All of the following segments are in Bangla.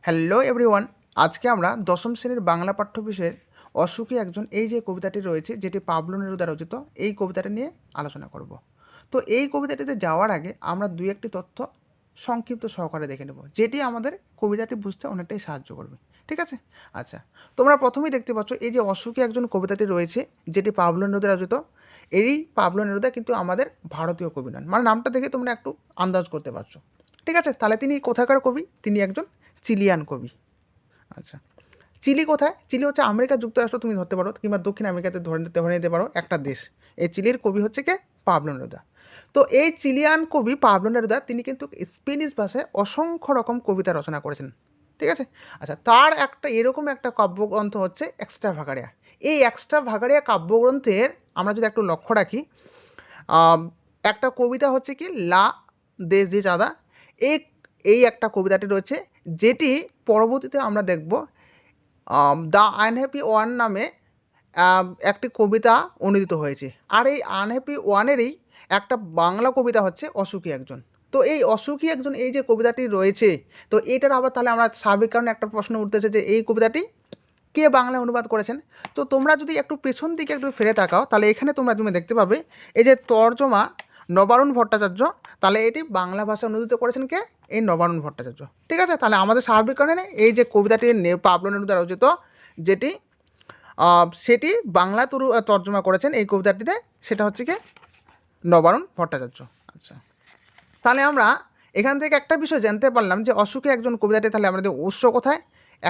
হ্যালো এভরিওয়ান, আজকে আমরা দশম শ্রেণীর বাংলা পাঠ্য বিষয়ের অসুখী একজন এই যে কবিতাটি রয়েছে, যেটি পাবলো নেরুদা রচিত, এই কবিতাটি নিয়ে আলোচনা করব। তো এই কবিতাটিতে যাওয়ার আগে আমরা দুই একটি তথ্য সংক্ষিপ্ত সহকারে দেখে নেব, যেটি আমাদের কবিতাটি বুঝতে অনেকটাই সাহায্য করবে। ঠিক আছে? আচ্ছা, তোমরা প্রথমেই দেখতে পাচ্ছ এই যে অসুখী একজন কবিতাটি রয়েছে, যেটি পাবলো নেরুদা রচিত। এই পাবলো নেরুদা কিন্তু আমাদের ভারতীয় কবি নন, মানে নামটা দেখে তোমরা একটু আন্দাজ করতে পারছো। ঠিক আছে, তাহলে তিনি কোথাকার কবি? তিনি একজন চিলিয়ান কবি। আচ্ছা, চিলি কোথায়? চিলি হচ্ছে আমেরিকা যুক্তরাষ্ট্র, তুমি ধরতে পারো, কিংবা দক্ষিণ আমেরিকাতে ধরে নিতে পারো একটা দেশ। এই চিলির কবি হচ্ছে কে? Pablo Neruda. তো এই চিলিয়ান কবি পাবলো নেরুদা তিনি কিন্তু স্প্যানিশ ভাষায় অসংখ্য রকম কবিতা রচনা করেছেন। ঠিক আছে? আচ্ছা, তার একটা এরকম একটা কাব্যগ্রন্থ হচ্ছে এক্সট্রাভাগারিয়া। এই এক্সট্রাভাগারিয়া কাব্যগ্রন্থের আমরা যদি একটু লক্ষ্য রাখি, একটা কবিতা হচ্ছে কি লা দেশ দি চাঁদা, এই এই একটা কবিতাটি রয়েছে, যেটি পরবর্তীতে আমরা দেখব দ্য আনহ্যাপি ওয়ান নামে একটি কবিতা অনুদিত হয়েছে। আর এই আনহ্যাপি ওয়ানেরই একটা বাংলা কবিতা হচ্ছে অসুখী একজন। তো এই অসুখী একজন এই যে কবিতাটি রয়েছে, তো এইটার আবার তাহলে আমরা স্বাভাবিক কারণে একটা প্রশ্ন উঠতেছে যে এই কবিতাটি কে বাংলায় অনুবাদ করেছেন। তো তোমরা যদি একটু পেছন দিকে একটু ফিরে তাকাও, তাহলে এখানে তুমি দেখতে পাবে এই যে তর্জমা নবারুণ ভট্টাচার্য, তাহলে এটি বাংলা ভাষায় অনুদিত করেছেন কে? এই নবারুণ ভট্টাচার্য। ঠিক আছে, তাহলে আমাদের স্বাভাবিক কারণে এই যে কবিতাটি পাবলো নেরুদা রচিত, যেটি সেটি বাংলা তর্জমা করেছেন এই কবিতাটিতে, সেটা হচ্ছে কি নবারুণ ভট্টাচার্য। আচ্ছা, তাহলে আমরা এখান থেকে একটা বিষয় জানতে পারলাম যে অসুখী একজন কবিতাটি, তাহলে আমাদের উৎস কোথায়?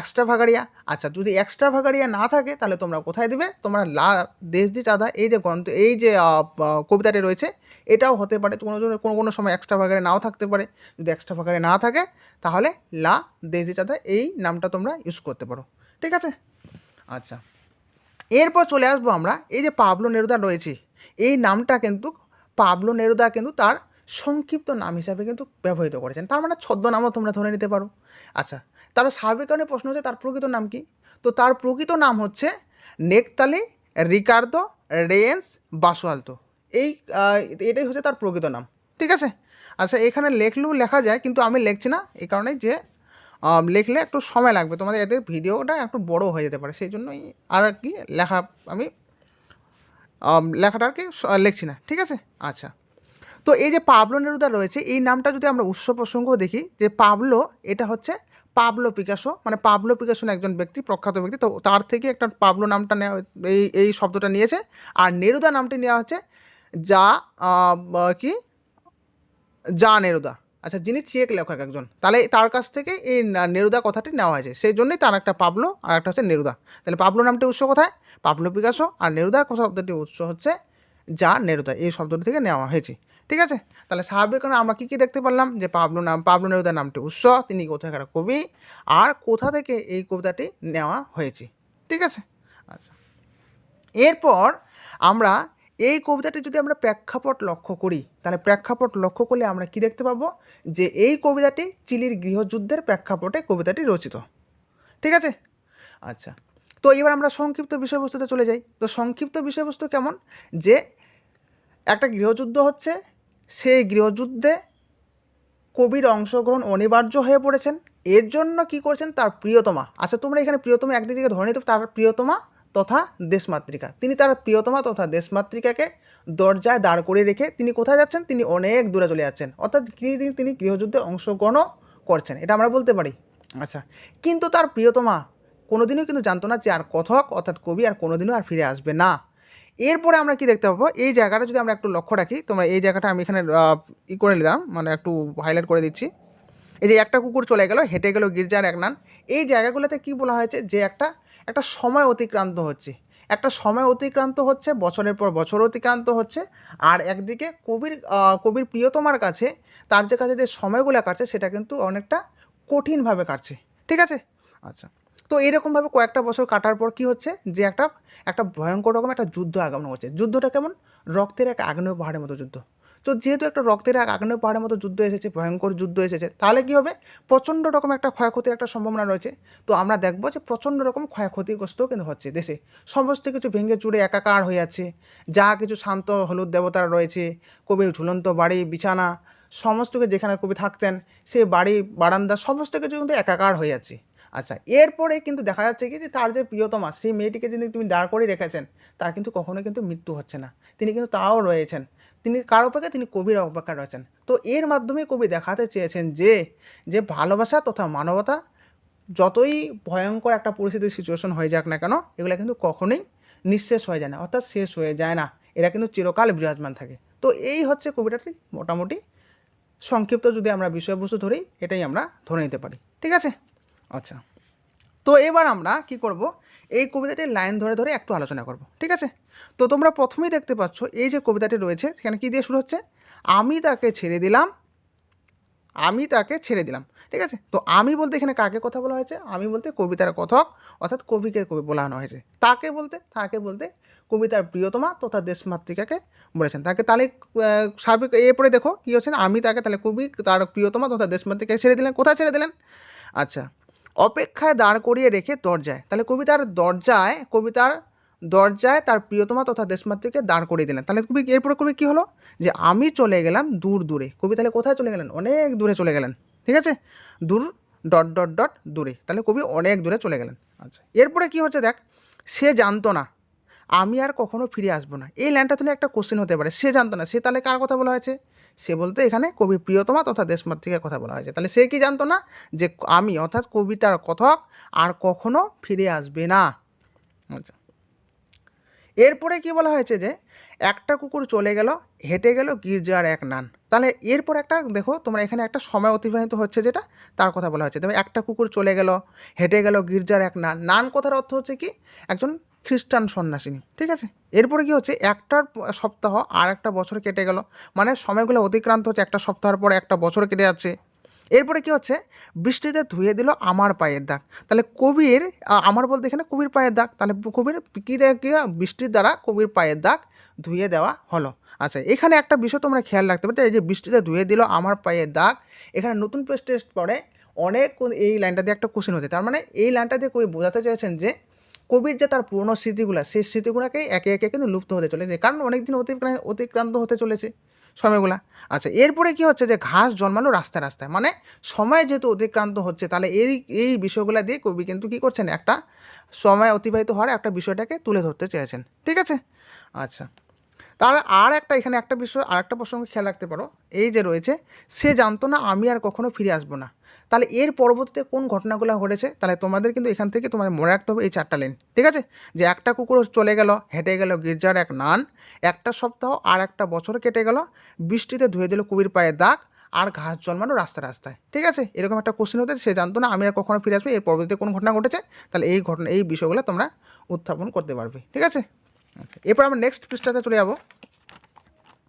এক্সট্রাভাগারিয়া। আচ্ছা, যদি এক্সট্রাভাগারিয়া না থাকে তাহলে তোমরা কোথায় দিবে? তোমরা লা দেশ দি চাঁদা এই যে গ্রন্থ, এই যে কবিতাটি রয়েছে, এটাও হতে পারে, কোনো সময় এক্সট্রাভাগারিয়া নাও থাকতে পারে। যদি এক্সট্রাভাগারিয়া না থাকে তাহলে লা দেশ দি চাঁদা এই নামটা তোমরা ইউজ করতে পারো। ঠিক আছে? আচ্ছা, এরপর চলে আসবো আমরা এই যে পাবলো নেরুদা রয়েছে, এই নামটা কিন্তু পাবলো নেরুদা কিন্তু তার সংক্ষিপ্ত নাম হিসাবে কিন্তু ব্যবহৃত করেছেন, তার মানে ছদ্মনামও তোমরা ধরে নিতে পারো। আচ্ছা, তার স্বাভাবিক কারণে প্রশ্ন হচ্ছে তার প্রকৃত নাম কি? তো তার প্রকৃত নাম হচ্ছে নেকতালি রিকার্দো রেয়েন্স বাসুয়ালতো। এই এটাই হচ্ছে তার প্রকৃত নাম। ঠিক আছে? আচ্ছা, এখানে লেখলেও লেখা যায়, কিন্তু আমি লিখছি না এই কারণে যে লিখলে একটু সময় লাগবে, তোমাদের এদের ভিডিওটা একটু বড় হয়ে যেতে পারে, সেই জন্যই আর কি আমি লেখাটা আর কি লিখছি না। ঠিক আছে? আচ্ছা, তো এই যে পাবলো নেরুদা রয়েছে, এই নামটা যদি আমরা উৎস প্রসঙ্গ দেখি, যে পাবলো এটা হচ্ছে পাবলো পিকাসো, মানে পাবলো পিকাসো একজন ব্যক্তি, প্রখ্যাত ব্যক্তি, তো তার থেকে একটা পাবলো নামটা নেওয়া, এই শব্দটা নিয়েছে। আর নেরুদা নামটি নেওয়া হচ্ছে যা কি যা নেরুদা। আচ্ছা, যিনি চেক লেখক একজন, তাহলে তার কাছ থেকে এই নেরুদা কথাটি নেওয়া হয়েছে, সেই জন্যই তার একটা পাবলো আর একটা হচ্ছে নেরুদা। তাহলে পাবলো নামটি উৎস কোথায়? Pablo Picasso. আর নেরুদা শব্দটি উৎস হচ্ছে যা নেরুদা, এই শব্দটি থেকে নেওয়া হয়েছে। ঠিক আছে? তাহলে স্বাভাবিক কারণে আমরা কী দেখতে পারলাম যে পাবলো নেরুদার নামটি উৎস, তিনি কোথাকার কবি, আর কোথা থেকে এই কবিতাটি নেওয়া হয়েছে। ঠিক আছে? আচ্ছা, এরপর আমরা এই কবিতাটি যদি আমরা প্রেক্ষাপট লক্ষ্য করি, তাহলে প্রেক্ষাপট লক্ষ্য করলে আমরা কি দেখতে পাবো? যে এই কবিতাটি চিলির গৃহযুদ্ধের প্রেক্ষাপটে কবিতাটি রচিত। ঠিক আছে? আচ্ছা, তো এবার আমরা সংক্ষিপ্ত বিষয়বস্তুতে চলে যাই। তো সংক্ষিপ্ত বিষয়বস্তু কেমন? যে একটা গৃহযুদ্ধ হচ্ছে, সেই গৃহযুদ্ধে কবির অংশগ্রহণ অনিবার্য হয়ে পড়েছেন। এর জন্য কি করছেন? তার প্রিয়তমা, আচ্ছা তোমরা এখানে প্রিয়তমা একদিকে ধরে নিতে, তার প্রিয়তমা তথা দেশমাতৃকা, তিনি তার প্রিয়তমা তথা দেশমাতৃকাকে দরজায় দাঁড় করিয়ে রেখে তিনি কোথায় যাচ্ছেন? তিনি অনেক দূরে চলে যাচ্ছেন, অর্থাৎ তিনি গৃহযুদ্ধে অংশগ্রহণও করছেন, এটা আমরা বলতে পারি। আচ্ছা, কিন্তু তার প্রিয়তমা কোনোদিনও কিন্তু জানতো না যে আর কথক অর্থাৎ কবি আর কোনোদিনও আর ফিরে আসবে না। এরপরে আমরা কি দেখতে পাবো? এই জায়গাটা যদি আমরা একটু লক্ষ্য রাখি, তোমরা এই জায়গাটা আমি এখানে করে নিলাম, মানে একটু হাইলাইট করে দিচ্ছি। এই যে একটা কুকুর চলে গেল, হেঁটে গেল গির্জার এক নান, এই জায়গাগুলোতে কি বলা হয়েছে? যে একটা সময় অতিক্রান্ত হচ্ছে, একটা সময় অতিক্রান্ত হচ্ছে, বছরের পর বছর অতিক্রান্ত হচ্ছে। আর একদিকে কবির প্রিয়তমার কাছে তার কাছে যে সময়গুলো কাটছে, সেটা কিন্তু অনেকটা কঠিনভাবে কাটছে। ঠিক আছে? আচ্ছা, তো এইরকমভাবে কয়েকটা বছর কাটার পর কি হচ্ছে? যে একটা ভয়ঙ্কর রকম একটা যুদ্ধ আগমন হচ্ছে। যুদ্ধটা কেমন? রক্তের এক আগ্নেয় পাহাড়ের মতো যুদ্ধ। তো যেহেতু একটা রক্তের এক আগ্নেয় পাহাড়ের মতো যুদ্ধ এসেছে, ভয়ঙ্কর যুদ্ধ এসেছে, তাহলে কী হবে? প্রচণ্ড রকম একটা ক্ষয়ক্ষতির একটা সম্ভাবনা রয়েছে। তো আমরা দেখবো যে প্রচণ্ড রকম ক্ষয়ক্ষতিগ্রস্তও কিন্তু হচ্ছে দেশে, সমস্ত কিছু ভেঙে চুরে একাকার হয়ে যাচ্ছে। যা কিছু শান্ত হলুদ দেবতারা রয়েছে, কবির ঝুলন্ত বাড়ি, বিছানা, সমস্ত কিছু যেখানে কবি থাকতেন, সেই বাড়ি বারান্দা সমস্ত কিছু কিন্তু একাকার হয়ে যাচ্ছে। আচ্ছা, এরপরে কিন্তু দেখা যাচ্ছে কি যে তার যে প্রিয়তমা সেই মেয়েটিকে যদি তুমি দাঁড় করে রেখেছেন, তার কিন্তু কখনোই কিন্তু মৃত্যু হচ্ছে না, তিনি কিন্তু তাও রয়েছেন। তিনি কার অপেক্ষা? তিনি কবির অপেক্ষা রয়েছেন। তো এর মাধ্যমে কবি দেখাতে চেয়েছেন যে ভালোবাসা তথা মানবতা যতই ভয়ঙ্কর একটা পরিস্থিতির সিচুয়েশন হয়ে যাক না কেন, এগুলো কিন্তু কখনোই নিঃশেষ হয়ে যায় না, অর্থাৎ শেষ হয়ে যায় না, এরা কিন্তু চিরকাল বিরাজমান থাকে। তো এই হচ্ছে কবিতাটি মোটামুটি সংক্ষিপ্ত যদি আমরা বিষয়বস্তু ধরি, এটাই আমরা ধরে নিতে পারি। ঠিক আছে? আচ্ছা, তো এবার আমরা কি করব, এই কবিতাটির লাইন ধরে ধরে একটু আলোচনা করব। ঠিক আছে? তো তোমরা প্রথমেই দেখতে পাচ্ছ এই যে কবিতাটি রয়েছে সেখানে কী দিয়ে শুরু হচ্ছে? আমি তাকে ছেড়ে দিলাম, আমি তাকে ছেড়ে দিলাম। ঠিক আছে? তো আমি বলতে এখানে কাকে কথা বলা হয়েছে? আমি বলতে কবিতার কথক অর্থাৎ কবিকে কবি বলানো হয়েছে। তাকে বলতে কবিতার প্রিয়তমা তথা দেশমাতৃকাকে বলেছেন। তাকে তাহলে স্বাভাবিক এরপরে দেখো কী হচ্ছে না, আমি তাকে তাহলে কবি তার প্রিয়তমা তথা দেশমাতৃকাকে ছেড়ে দিলেন। কোথায় ছেড়ে দিলেন? আচ্ছা, অপেক্ষায় দাঁড় করিয়ে রেখে দরজায়। তাহলে কবিতার দরজায় তার প্রিয়তমা তথা দেশমাতৃকে দাঁড় করিয়ে দিলেন। তাহলে এরপরে কবি কী হলো? যে আমি চলে গেলাম দূর দূরে। কবি তাহলে কোথায় চলে গেলেন? অনেক দূরে চলে গেলেন। ঠিক আছে? দূর দূরে, তাহলে কবি অনেক দূরে চলে গেলেন। আচ্ছা, এরপরে কী হচ্ছে দেখ, সে জানতো না আমি আর কখনো ফিরে আসবো না। এই লাইনটা তাহলে একটা কোশ্চেন হতে পারে, সে জানতো না, সে তাহলে কার কথা বলা হয়েছে? সে বলতে এখানে কবির প্রিয়তমা তথা দেশমাতৃকার কথা বলা হয়েছে। তাহলে সে কি জানতো না? যে আমি অর্থাৎ কবিতার কথক আর কখনো ফিরে আসবে না। আচ্ছা, এরপরে কি বলা হয়েছে যে একটা কুকুর চলে গেল, হেঁটে গেল গির্জার এক নান। তাহলে এরপর একটা দেখো তোমরা এখানে একটা সময় অতিবাহিত হচ্ছে যেটা তার কথা বলা হয়েছে। তবে একটা কুকুর চলে গেল, হেঁটে গেল গির্জার এক নান। নান কথার অর্থ হচ্ছে কি? একজন খ্রিস্টান সন্ন্যাসিনী। ঠিক আছে? এরপরে কি হচ্ছে? একটার সপ্তাহ আর একটা বছর কেটে গেল, মানে সময়গুলো অতিক্রান্ত হচ্ছে, একটা সপ্তাহের পর একটা বছর কেটে যাচ্ছে। এরপরে কি হচ্ছে? বৃষ্টিতে ধুয়ে দিল আমার পায়ের দাগ। তাহলে কবির আমার বলতে এখানে কবির পায়ের দাগ, তাহলে কবির কী বৃষ্টির দ্বারা কবির পায়ের দাগ ধুয়ে দেওয়া হলো। আচ্ছা, এখানে একটা বিষয় তোমরা খেয়াল রাখতে পারো, এই যে বৃষ্টিতে ধুয়ে দিল আমার পায়ের দাগ, এখানে নতুন পেজ টেস্ট পড়ে অনেক এই লাইনটা দিয়ে একটা কোশ্চেন হতে, তার মানে এই লাইনটা দিয়ে কবি বোঝাতে চাইছেন যে কবির যে তার পুরনো স্মৃতিগুলো, সেই স্মৃতিগুলোকেই একে একে কিন্তু লুপ্ত হতে চলেছে, কারণ অনেক দিন অতিক্রান্ত হতে চলেছে সময়গুলা। আচ্ছা, এরপরে কি হচ্ছে? যে ঘাস জন্মালো রাস্তায় রাস্তায়, মানে সময় যেহেতু অতিক্রান্ত হচ্ছে, তাহলে এই বিষয়গুলো দিয়ে কবি কিন্তু কী করছেন? একটা সময় অতিবাহিত হওয়ার একটা বিষয়টাকে তুলে ধরতে চেয়েছেন। ঠিক আছে? আচ্ছা, তার আর একটা এখানে একটা বিষয় আর একটা প্রসঙ্গ খেয়াল রাখতে পারো, এই যে রয়েছে সে জানতো না আমি আর কখনো ফিরে আসবো না। তাহলে এর পরবর্তীতে কোন ঘটনাগুলো ঘটেছে? তাহলে তোমাদের কিন্তু এখান থেকে তোমাদের মনে রাখতে হবে এই চারটা লাইন। ঠিক আছে? যে একটা কুকুর চলে গেল, হেঁটে গেল গির্জার এক নান, একটা সপ্তাহ আর একটা বছর কেটে গেল, বৃষ্টিতে ধুয়ে দিল কবির পায়ের দাগ, আর ঘাস জন্মানো রাস্তায় রাস্তায়। ঠিক আছে? এরকম একটা কোশ্চেন হতে, সে জানতো না আমি আর কখনো ফিরে আসবো, এর পরবর্তীতে কোন ঘটনা ঘটেছে? তাহলে এই বিষয়গুলো তোমরা উত্থাপন করতে পারবে। ঠিক আছে? আচ্ছা, এরপর আমরা নেক্সট পৃষ্ঠাতে চলে যাবো।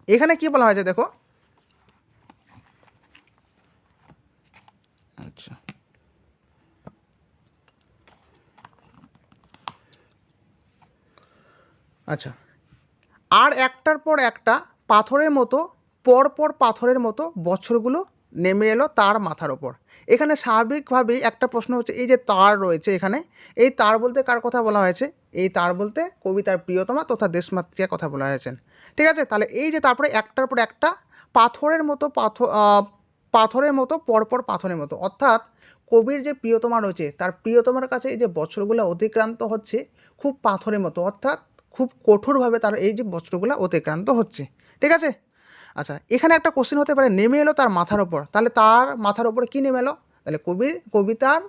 এখানে কি বলা হয়েছে দেখো। আচ্ছা, আচ্ছা, আর একটার পর একটা পাথরের মতো পরপর পাথরের মতো বছরগুলো নেমে এলো তার মাথার ওপর। এখানে স্বাভাবিকভাবেই একটা প্রশ্ন হচ্ছে, এই যে তার রয়েছে এখানে, এই তার বলতে কার কথা বলা হয়েছে? এই তার বলতে কবিতার প্রিয়তমা তথা দেশমাতৃকার কথা বলা হয়েছে। ঠিক আছে? তাহলে এই যে তারপরে একটার পর একটা পাথরের মতো পরপর পাথরের মতো, অর্থাৎ কবির যে প্রিয়তমা রয়েছে তার প্রিয়তমার কাছে এই যে বছরগুলো অতিক্রান্ত হচ্ছে খুব পাথরের মতো, অর্থাৎ খুব কঠোরভাবে তার এই যে বছরগুলো অতিক্রান্ত হচ্ছে। ঠিক আছে? আচ্ছা, এখানে একটা কোশ্চেন হতে পারে, নেমে এলো তার মাথার ওপর। তাহলে তার মাথার ওপর কী নেমে এলো? তাহলে কবিতার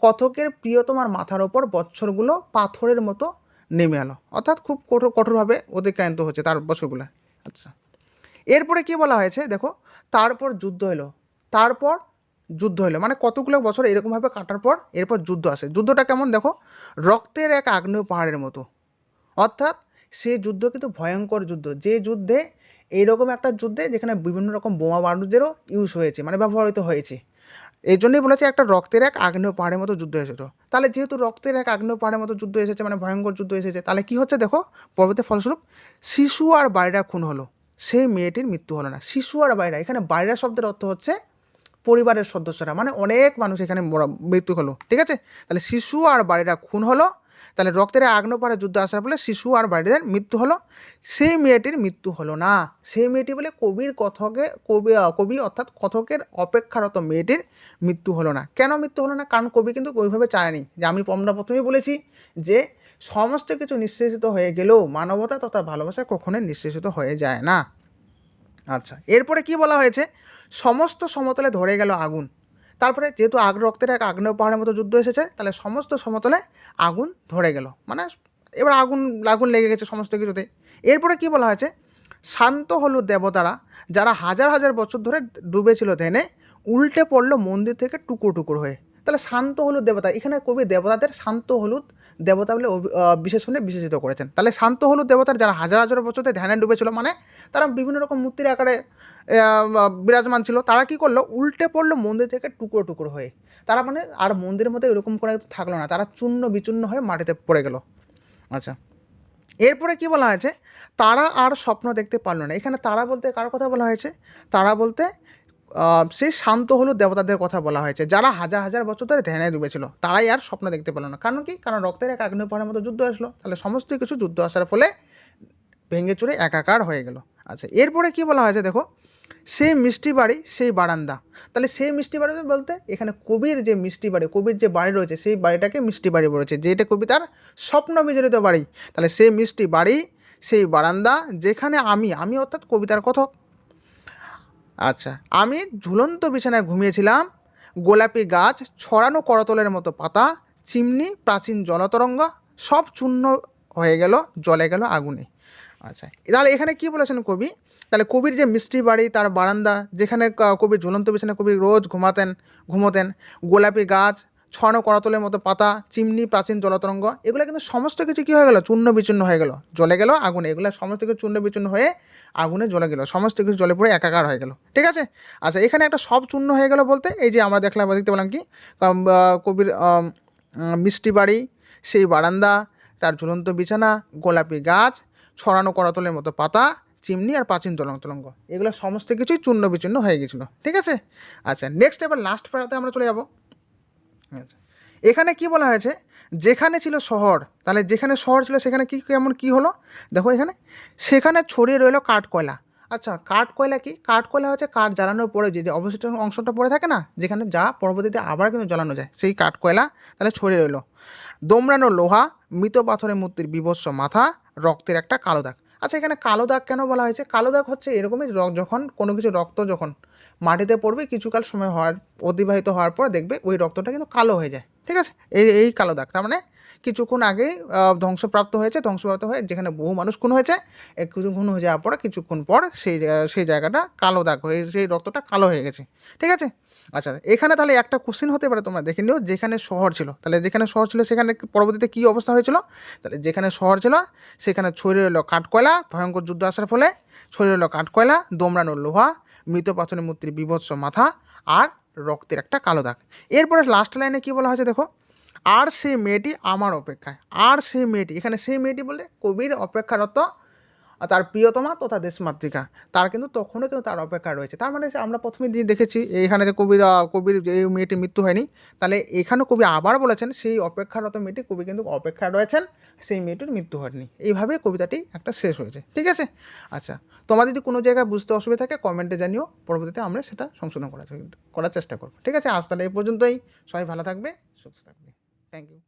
কথকের প্রিয়তমার মাথার ওপর বছরগুলো পাথরের মতো নেমে এলো, অর্থাৎ খুব কঠোরভাবে অতিক্রান্ত হচ্ছে তার বছরগুলো। আচ্ছা, এরপরে কি বলা হয়েছে দেখো, তারপর যুদ্ধ হলো, মানে কতগুলো বছর এরকমভাবে কাটার পর এরপর যুদ্ধ আসে। যুদ্ধটা কেমন দেখো, রক্তের এক আগ্নেয় পাহাড়ের মতো, অর্থাৎ সে যুদ্ধ কিন্তু ভয়ঙ্কর যুদ্ধ, যে যুদ্ধে এইরকম একটা যুদ্ধে যেখানে বিভিন্ন রকম বোমা বারুদেরও ইউজ হয়েছে, মানে ব্যবহৃত হয়েছে। এই জন্যই বলেছে একটা রক্তের এক আগ্নেয় পাহাড়ের মতো যুদ্ধ এসেছে। তাহলে যেহেতু রক্তের এক আগ্নেয় পাহাড়ের মতো যুদ্ধ এসেছে, মানে ভয়ঙ্কর যুদ্ধ এসেছে, তাহলে কী হচ্ছে দেখো পরবর্তী ফলস্বরূপ শিশু আর বাইরা খুন হলো, সেই মেয়েটির মৃত্যু হলো না। শিশু আর বাইরা, এখানে বাইরা শব্দের অর্থ হচ্ছে পরিবারের সদস্যরা, মানে অনেক মানুষ এখানে মৃত্যু হলো। ঠিক আছে? তাহলে শিশু আর বাইরা খুন হলো, তাহলে রক্তের আগ্নেয়পাড়ে যুদ্ধ আসার ফলে শিশু আর বাড়িদের মৃত্যু হলো, সেই মেয়েটির মৃত্যু হলো না। সেই মেয়েটি বলে কবি অর্থাৎ কথকের অপেক্ষারত মেয়েটির মৃত্যু হলো না। কেন মৃত্যু হলো না? কারণ কবি কিন্তু ওইভাবে চায়নি। যে আমরা প্রথমেই বলেছি যে সমস্ত কিছু নিঃশেষিত হয়ে গেলেও মানবতা তথা ভালোবাসা কখনোই নিঃশেষিত হয়ে যায় না। আচ্ছা, এরপরে কি বলা হয়েছে? সমস্ত সমতলে ধরে গেল আগুন। তারপরে যেহেতু রক্তের এক আগ্নেয় পাহাড়ের মতো যুদ্ধ এসেছে, তাহলে সমস্ত সমতলে আগুন ধরে গেল, মানে এবার আগুন লেগে গেছে সমস্ত কিছুতে। এরপরে কি বলা হয়েছে? শান্ত হলো দেবতারা, যারা হাজার হাজার বছর ধরে ডুবেছিল ধ্যানে, উল্টে পড়লো মন্দির থেকে টুকরো টুকরো হয়ে। তাহলে শান্ত হলুদ দেবতা, এখানে কবি দেবতাদের শান্ত হলুদ দেবতা বলে বিশেষণে বিশেষিত করেছেন। তাহলে শান্ত হলুদ দেবতার যারা হাজার হাজার বছর ধরে ধ্যানে ডুবেছিল, মানে তারা বিভিন্ন রকম মূর্তির আকারে বিরাজমান ছিল, তারা কি করলো? উল্টে পড়লো মন্দির থেকে টুকরো টুকরো হয়ে। তারা মানে আর মন্দিরের মধ্যে এরকম করে থাকলো না, তারা চূর্ণ বিচূর্ণ হয়ে মাটিতে পড়ে গেল। আচ্ছা, এরপরে কি বলা হয়েছে? তারা আর স্বপ্ন দেখতে পারলো না। এখানে তারা বলতে কার কথা বলা হয়েছে? তারা বলতে সেই শান্ত হলুদ দেবতাদের কথা বলা হয়েছে, যারা হাজার হাজার বছর ধরে ধ্যানে ডুবেছিল, তারাই আর স্বপ্ন দেখতে পেল না। কারণ কি? কারণ রক্তের এক আগ্নেয় পাহাড়ের মতো যুদ্ধ আসলো, তাহলে সমস্ত কিছু যুদ্ধ আসার ফলে ভেঙে চুরে একাকার হয়ে গেল। আচ্ছা, এরপরে কি বলা হয়েছে দেখো, সেই মিষ্টি বাড়ি সেই বারান্দা। তাহলে সেই মিষ্টি বাড়ি বলতে এখানে কবির যে মিষ্টি বাড়ি, কবির যে বাড়ি রয়েছে, সেই বাড়িটাকে মিষ্টি বাড়ি বলেছে, যেটা কবিতার স্বপ্ন বিজড়িত বাড়ি। তাহলে সেই মিষ্টি বাড়ি সেই বারান্দা, যেখানে আমি অর্থাৎ কবিতার কথক, আচ্ছা, আমি ঝুলন্ত বিছানায় ঘুমিয়েছিলাম, গোলাপি গাছ, ছড়ানো করতলের মতো পাতা, চিমনি, প্রাচীন জলতরঙ্গ সব চূর্ণ হয়ে গেল, জ্বলে গেল আগুনে। আচ্ছা, তাহলে এখানে কি বলেছেন কবি? তাহলে কবির যে মিষ্টি বাড়ি, তার বারান্দা, যেখানে কবি ঝুলন্ত বিছানায় কবি রোজ ঘুমোতেন, গোলাপি গাছ, ছড়ানো করতলের মতো পাতা, চিমনি, প্রাচীন জলতরঙ্গ, এগুলো কিন্তু সমস্ত কিছু কী হয়ে গেল? চূর্ণ বিচূর্ণ হয়ে গেল, জ্বলে গেল আগুনে। এগুলো সমস্ত কিছু চূর্ণ বিচূর্ণ হয়ে আগুনে জ্বলে গেল, সমস্ত কিছু জ্বলে পড়ে একাকার হয়ে গেল। ঠিক আছে? আচ্ছা, এখানে একটা সব চূর্ণ হয়ে গেল বলতে এই যে আমরা দেখতে পেলাম কি কবির মিষ্টি বাড়ি সেই বারান্দা, তার ঝুলন্ত বিছানা, গোলাপি গাছ, ছড়ানো করতলের মতো পাতা, চিমনি আর প্রাচীন জলতরঙ্গ, এগুলো সমস্ত কিছুই চূর্ণ বিচূর্ণ হয়ে গেছিলো। ঠিক আছে? আচ্ছা, নেক্সট এবার লাস্ট প্যারাতে আমরা চলে যাব। আচ্ছা, এখানে কি বলা হয়েছে? যেখানে ছিল শহর, তাহলে যেখানে শহর ছিল সেখানে কেমন কি হলো? দেখো এখানে, সেখানে ছড়িয়ে রইল কাঠ কয়লা। আচ্ছা, কাঠ কয়লা কি? কাঠ কয়লা হচ্ছে কাঠ জ্বালানোর পরে যে অবশিষ্ট অংশটা পড়ে থাকে না, যেখানে যা পরবর্তীতে আবার কিন্তু জ্বালানো যায়, সেই কাঠ কয়লা তাহলে ছড়িয়ে রইল। দোমড়ানো লোহা, মৃত পাথরের মূর্তির বিভৎস মাথা, রক্তের একটা কালো দাগ। আচ্ছা, এখানে কালো দাগ কেন বলা হয়েছে? কালো দাগ হচ্ছে এরকমই, যখন কোনো কিছু রক্ত যখন মাটিতে পড়বে, কিছুকাল সময় অতিবাহিত হওয়ার পর দেখবে ওই রক্তটা কিন্তু কালো হয়ে যায়। ঠিক আছে? এই কালো দাগ, তার মানে কিছুক্ষণ আগেই ধ্বংসপ্রাপ্ত হয়ে যেখানে বহু মানুষ খুন হয়েছে, কিছু খুন হয়ে যাওয়ার পরে কিছুক্ষণ পর সেই জায়গাটা কালো দাগ হয়ে, সেই রক্তটা কালো হয়ে গেছে। ঠিক আছে? আচ্ছা, এখানে তাহলে একটা কোশ্চেন হতে পারে, তোমরা দেখে নিও, যেখানে শহর ছিল, তাহলে যেখানে শহর ছিল সেখানে পরবর্তীতে কী অবস্থা হয়েছিল? তাহলে যেখানে শহর ছিল সেখানে ছড়িয়ে এলো কাঠকয়লা, ভয়ঙ্কর যুদ্ধ আসার ফলে ছড়িয়ে এলো কাঠকয়লা, দোমড়ানো লোহা, মৃত পাথরের মূর্তির বিভৎস মাথা আর রক্তের একটা কালো দাগ। এরপরে লাস্ট লাইনে কী বলা হয়েছে দেখো, আর সেই মেয়েটি আমার অপেক্ষায়। আর সেই মেয়েটি, এখানে সেই মেয়েটি বলে কবির অপেক্ষারত তার প্রিয়তমা তথা দেশমাতৃকা, তার কিন্তু তখনও কিন্তু তার অপেক্ষা রয়েছে। তার মানে আমরা প্রথমে দেখেছি এইখানে যে কবির যে মেয়েটির মৃত্যু হয়নি, তাহলে এখানেও কবি আবার বলেছেন সেই অপেক্ষারত মেয়েটি, কবি কিন্তু অপেক্ষায় রয়েছেন, সেই মেয়েটির মৃত্যু হয়নি। এইভাবে কবিতাটি একটা শেষ হয়েছে। ঠিক আছে? আচ্ছা, তোমার যদি কোনো জায়গায় বুঝতে অসুবিধা থাকে কমেন্টে জানিও, পরবর্তীতে আমরা সেটা সংশোধন করার চেষ্টা করব। ঠিক আছে? আজ তাহলে এই পর্যন্তই। সবাই ভালো থাকবে, সুস্থ থাকবে। Thank you.